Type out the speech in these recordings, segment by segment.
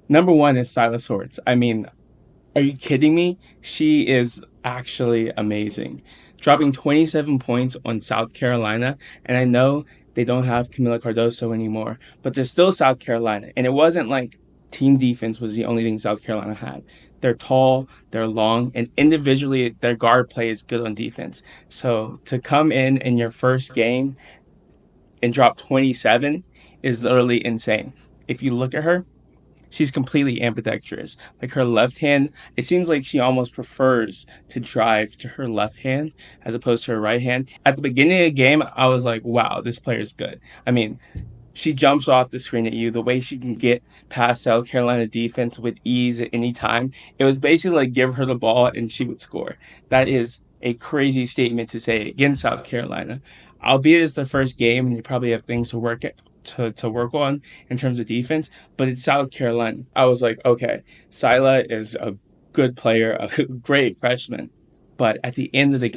Number one is Syla Swords. I mean, are you kidding me? She is actually amazing. Dropping 27 points on South Carolina, and I know they don't have Camila Cardoso anymore, but they're still South Carolina. And it wasn't like team defense was the only thing South Carolina had. They're tall, they're long, and individually their guard play is good on defense. So to come in your first game and drop 27 is literally insane. If you look at her, she's completely ambidextrous. Like her left hand, it seems like she almost prefers to drive to her left hand as opposed to her right hand. At the beginning of the game, I was like, wow, this player's good. I mean, she jumps off the screen at you. The way she can get past South Carolina defense with ease at any time. It was basically like give her the ball and she would score. That is a crazy statement to say against South Carolina. Albeit it's the first game and you probably have things to work at, to work on in terms of defense, but it's South Carolina. I was like, okay, Syla is a good player, a great freshman. But at the end of the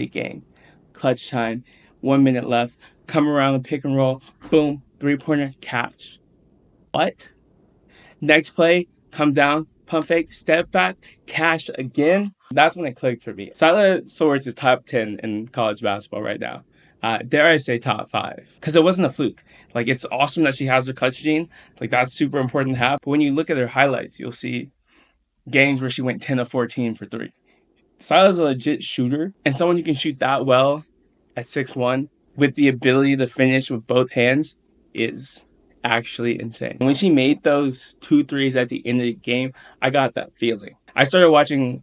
game, clutch time, 1 minute left, come around the pick and roll, boom, 3-pointer, catch. What? Next play, come down, pump fake, step back, cash again. That's when it clicked for me. Syla Swords is top 10 in college basketball right now. Dare I say top 5? Because it wasn't a fluke. Like, it's awesome that she has the clutch gene. Like, that's super important to have. But when you look at her highlights, you'll see games where she went 10 of 14 for 3. Syla's a legit shooter, and someone who can shoot that well at 6'1" with the ability to finish with both hands is actually insane. When she made those 2 threes at the end of the game, I got that feeling. I started watching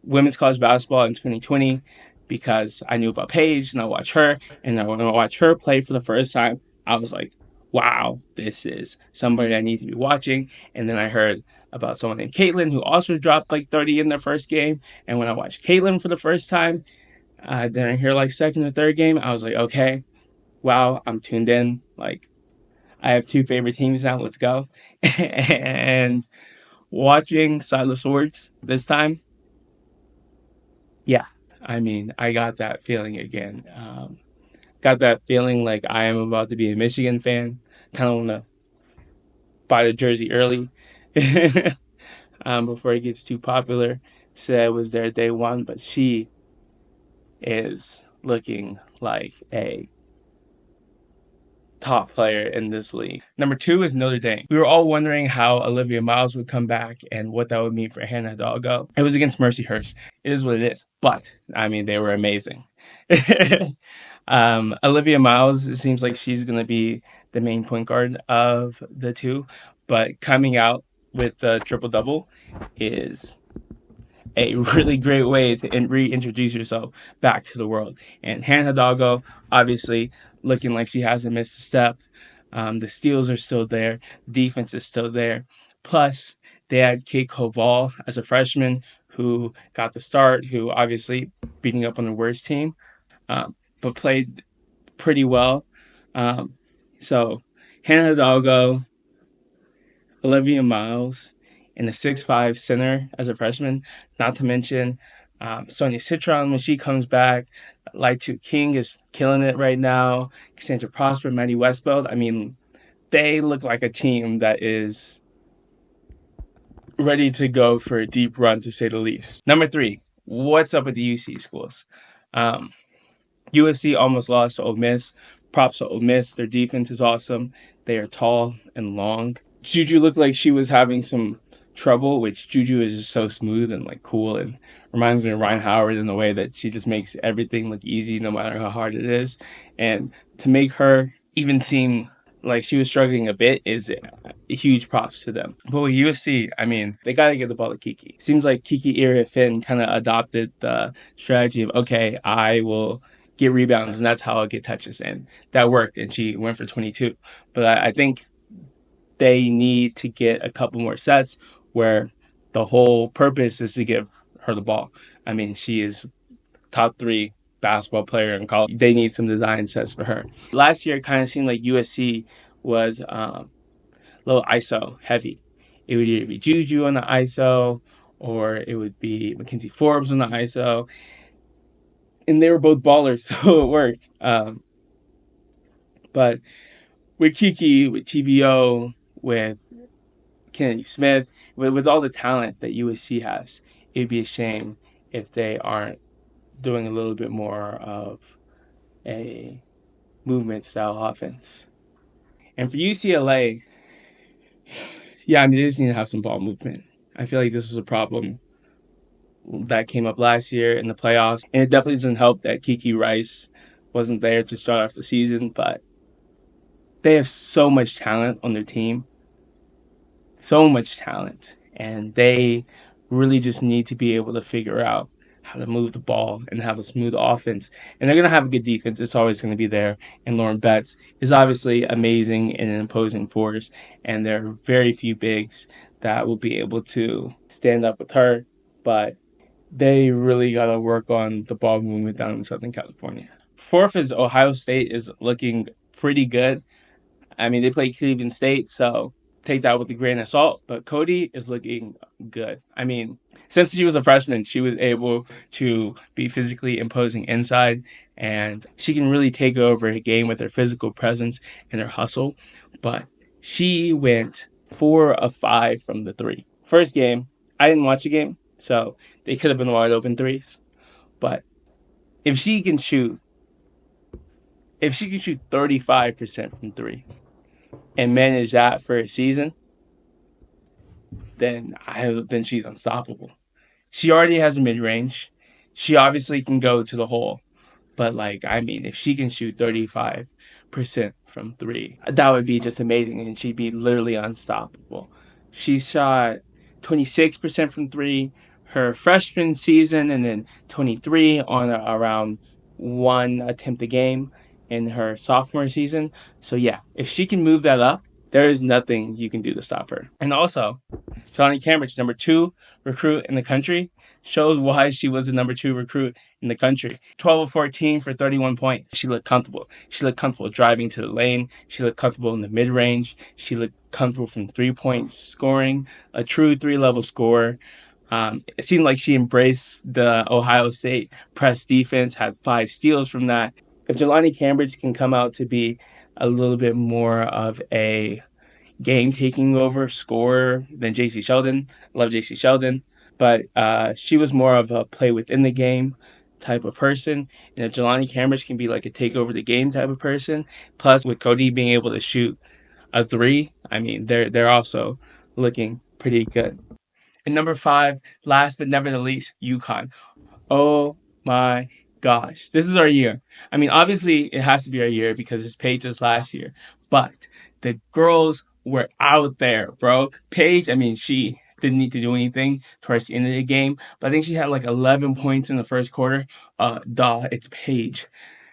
women's college basketball in 2020 because I knew about Paige and I watched her. And when I watched her play for the first time, I was like, wow, this is somebody I need to be watching. And then I heard about someone named Caitlin who also dropped like 30 in their first game. And when I watched Caitlin for the first time, then I hear like second or third game, I was like, okay, wow, I'm tuned in. Like, I have 2 favorite teams now. Let's go. And watching Syla Swords this time, yeah, I mean, I got that feeling again. Got that feeling like I am about to be a Michigan fan. Kind of want to buy the jersey early before it gets too popular. Said it was their day one, but she is looking like a top player in this league. Number 2 is Notre Dame. We were all wondering how Olivia Miles would come back and what that would mean for Hannah Hidalgo. It was against Mercyhurst. It is what it is. But, I mean, they were amazing. Olivia Miles, it seems like she's going to be the main point guard of the two. But coming out with the triple-double is a really great way to reintroduce yourself back to the world. And Hannah Hidalgo, obviously, looking like she hasn't missed a step. The steals are still there. Defense is still there. Plus, they had Kate Koval as a freshman who got the start, who obviously beating up on the worst team, but played pretty well. So, Hannah Hidalgo, Olivia Miles, and a 6'5" center as a freshman. Not to mention Sonia Citron when she comes back. Laitu King is killing it right now. Cassandra Prosper, Maddie Westbeld. I mean, they look like a team that is ready to go for a deep run, to say the least. Number 3, what's up with the UC schools? USC almost lost to Ole Miss. Props to Ole Miss. Their defense is awesome. They are tall and long. Juju looked like she was having some trouble, which Juju is just so smooth and like cool and reminds me of Ryan Howard in the way that she just makes everything look easy no matter how hard it is. And to make her even seem like she was struggling a bit is a huge props to them. But with USC, I mean, they got to get the ball to Kiki. Seems like Kiki Iriafen kind of adopted the strategy of, okay, I will get rebounds and that's how I'll get touches. And that worked and she went for 22. But I think they need to get a couple more sets where the whole purpose is to give her the ball. I mean, she is top 3 basketball player in college. They need some design sets for her. Last year, it kind of seemed like USC was a little ISO heavy. It would either be Juju on the ISO or it would be Mackenzie Forbes on the ISO. And they were both ballers, so it worked. But with Kiki, with TVO, with Kennedy Smith. With all the talent that USC has, it'd be a shame if they aren't doing a little bit more of a movement style offense. And for UCLA, yeah, I mean, they just need to have some ball movement. I feel like this was a problem that came up last year in the playoffs. And it definitely doesn't help that Kiki Rice wasn't there to start off the season, but they have so much talent on their team. So much talent. And they really just need to be able to figure out how to move the ball and have a smooth offense. And they're going to have a good defense. It's always going to be there. And Lauren Betts is obviously amazing and an imposing force. And there are very few bigs that will be able to stand up with her. But they really got to work on the ball movement down in Southern California. Fourth is Ohio State is looking pretty good. I mean, they played Cleveland State, so take that with a grain of salt. But Cotie is looking good. I mean, since she was a freshman, she was able to be physically imposing inside, and she can really take over a game with her physical presence and her hustle. But she went 4 of 5 from the three. First game, I didn't watch the game, so they could have been wide open threes. But if she can shoot 35% from three and manage that for a season, then she's unstoppable. She already has a mid-range. She obviously can go to the hole. But, if she can shoot 35% from three, that would be just amazing, and she'd be literally unstoppable. She shot 26% from three her freshman season, and then 23 on around one attempt a game in her sophomore season. So, yeah, if she can move that up, there is nothing you can do to stop her. And also, Jelani Cambridge, number 2 recruit in the country, showed why she was the number 2 recruit in the country. 12 of 14 for 31 points. She looked comfortable. She looked comfortable driving to the lane. She looked comfortable in the mid-range. She looked comfortable from 3-point scoring, a true 3-level scorer. It seemed like she embraced the Ohio State press defense, had 5 steals from that. If Jelani Cambridge can come out to be a little bit more of a game-taking over scorer than J.C. Sheldon, I love J.C. Sheldon, but she was more of a play within the game type of person. And if Jelani Cambridge can be like a take over the game type of person, plus with Cotie being able to shoot a 3, I mean, they're also looking pretty good. And number 5, last but never the least, UConn. Oh my gosh, this is our year. I mean, obviously it has to be our year because it's Paige's last year, but the girls were out there, bro. Paige, I mean, she didn't need to do anything towards the end of the game, but I think she had 11 points in the first quarter. It's Paige.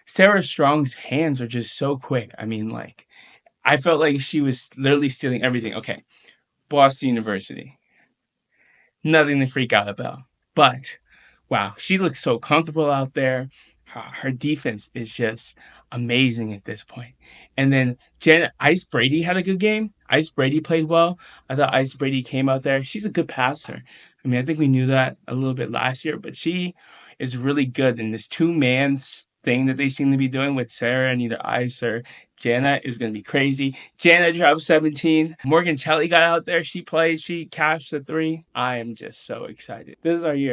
Sarah Strong's hands are just so quick. I mean, I felt like she was literally stealing everything. Okay, Boston University. Nothing to freak out about. But, wow, she looks so comfortable out there. Her defense is just amazing at this point. And then Ice Brady had a good game. Ice Brady played well. I thought Ice Brady came out there. She's a good passer. I mean, I think we knew that a little bit last year, but she is really good. And this 2-man thing that they seem to be doing with Sarah and either Ice or Jana is going to be crazy. Jana dropped 17. Morgan Shelley got out there. She played. She cashed the 3. I am just so excited. This is our year.